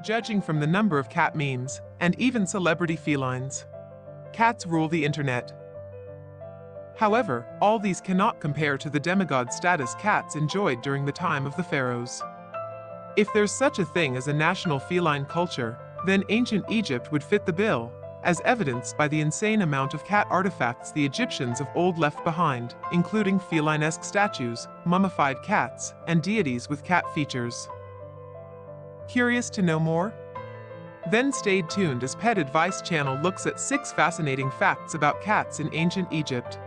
Judging from the number of cat memes, and even celebrity felines, cats rule the internet. However, all these cannot compare to the demigod status cats enjoyed during the time of the pharaohs. If there's such a thing as a national feline culture, then ancient Egypt would fit the bill, as evidenced by the insane amount of cat artifacts the Egyptians of old left behind, including feline-esque statues, mummified cats, and deities with cat features. Curious to know more? Then stay tuned as Pet Advice Channel looks at 6 fascinating facts about cats in ancient Egypt.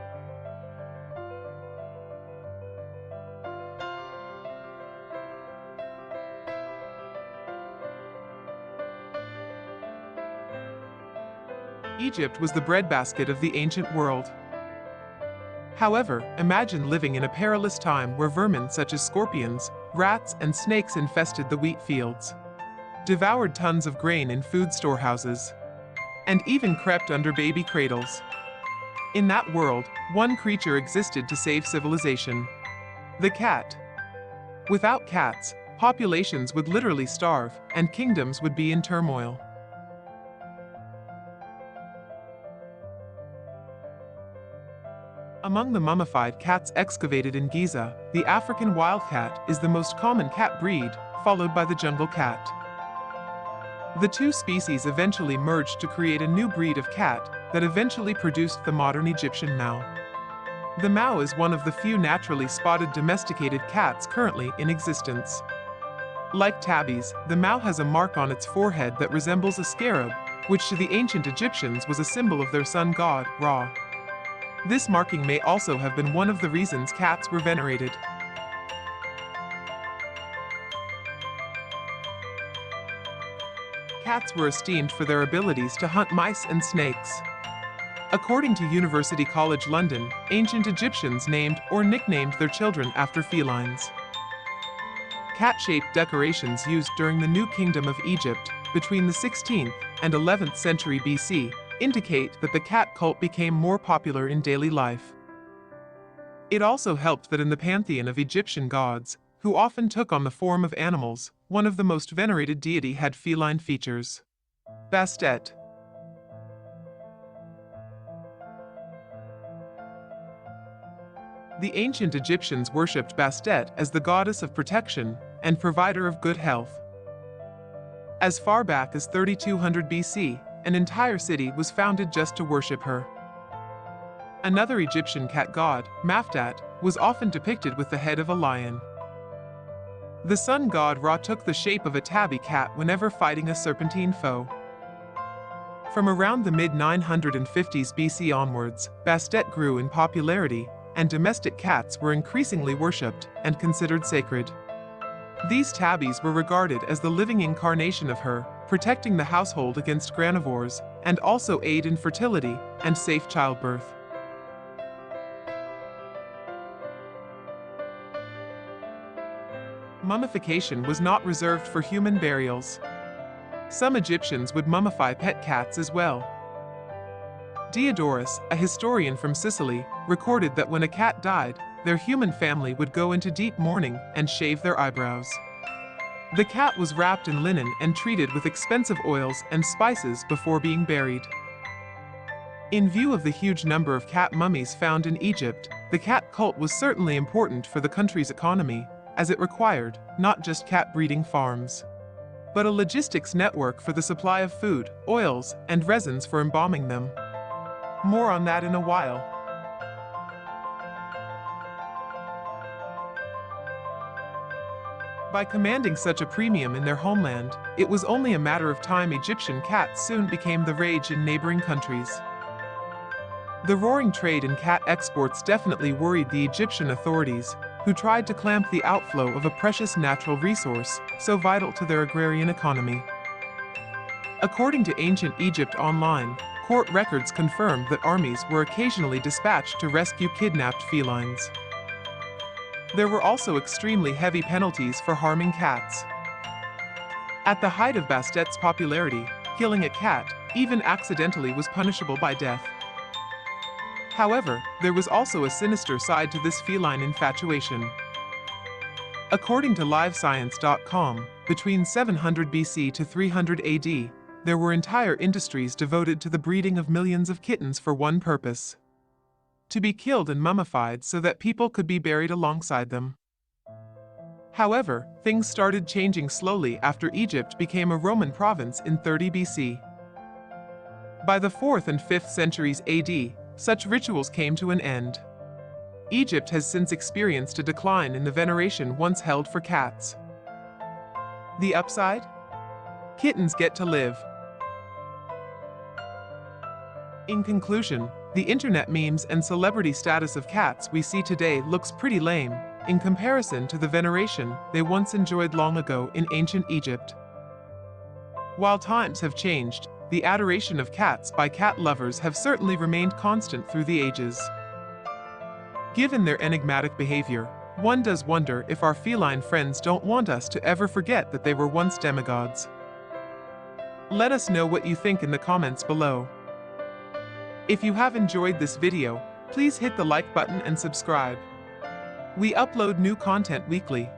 Egypt was the breadbasket of the ancient world. However, imagine living in a perilous time where vermin such as scorpions, rats, and snakes infested the wheat fields, devoured tons of grain in food storehouses, and even crept under baby cradles. In that world, one creature existed to save civilization: the cat. Without cats, populations would literally starve, and kingdoms would be in turmoil. Among the mummified cats excavated in Giza, the African wildcat is the most common cat breed, followed by the jungle cat. The two species eventually merged to create a new breed of cat that eventually produced the modern Egyptian Mau. The Mau is one of the few naturally spotted domesticated cats currently in existence. Like tabbies, the Mau has a mark on its forehead that resembles a scarab, which to the ancient Egyptians was a symbol of their sun god, Ra. This marking may also have been one of the reasons cats were venerated. Cats were esteemed for their abilities to hunt mice and snakes. According to University College London, ancient Egyptians named or nicknamed their children after felines. Cat-shaped decorations used during the New Kingdom of Egypt, between the 16th and 11th century BC, indicate that the cat cult became more popular in daily life. It also helped that in the pantheon of Egyptian gods, who often took on the form of animals, one of the most venerated deity had feline features: Bastet. The ancient Egyptians worshipped Bastet as the goddess of protection and provider of good health. As far back as 3200 BC, an entire city was founded just to worship her. Another Egyptian cat god, Mafdat, was often depicted with the head of a lion. The sun god Ra took the shape of a tabby cat whenever fighting a serpentine foe. From around the mid-950s BC onwards, Bastet grew in popularity, and domestic cats were increasingly worshipped and considered sacred. These tabbies were regarded as the living incarnation of her, protecting the household against granivores, and also aid in fertility and safe childbirth. Mummification was not reserved for human burials. Some Egyptians would mummify pet cats as well. Diodorus, a historian from Sicily, recorded that when a cat died, their human family would go into deep mourning and shave their eyebrows. The cat was wrapped in linen and treated with expensive oils and spices before being buried. In view of the huge number of cat mummies found in Egypt, the cat cult was certainly important for the country's economy, as it required not just cat breeding farms, but a logistics network for the supply of food, oils, and resins for embalming them. More on that in a while. By commanding such a premium in their homeland, it was only a matter of time Egyptian cats soon became the rage in neighboring countries. The roaring trade in cat exports definitely worried the Egyptian authorities, who tried to clamp the outflow of a precious natural resource so vital to their agrarian economy. According to Ancient Egypt Online, court records confirmed that armies were occasionally dispatched to rescue kidnapped felines. There were also extremely heavy penalties for harming cats. At the height of Bastet's popularity, killing a cat, even accidentally, was punishable by death. However, there was also a sinister side to this feline infatuation. According to LiveScience.com, between 700 BC to 300 AD, there were entire industries devoted to the breeding of millions of kittens for one purpose: to be killed and mummified so that people could be buried alongside them. However, things started changing slowly after Egypt became a Roman province in 30 BC. By the 4th and 5th centuries AD, such rituals came to an end. Egypt has since experienced a decline in the veneration once held for cats. The upside? Kittens get to live. In conclusion, the internet memes and celebrity status of cats we see today looks pretty lame in comparison to the veneration they once enjoyed long ago in ancient Egypt. While times have changed, the adoration of cats by cat lovers have certainly remained constant through the ages. Given their enigmatic behavior, one does wonder if our feline friends don't want us to ever forget that they were once demigods. Let us know what you think in the comments below. If you have enjoyed this video, please hit the like button and subscribe. We upload new content weekly.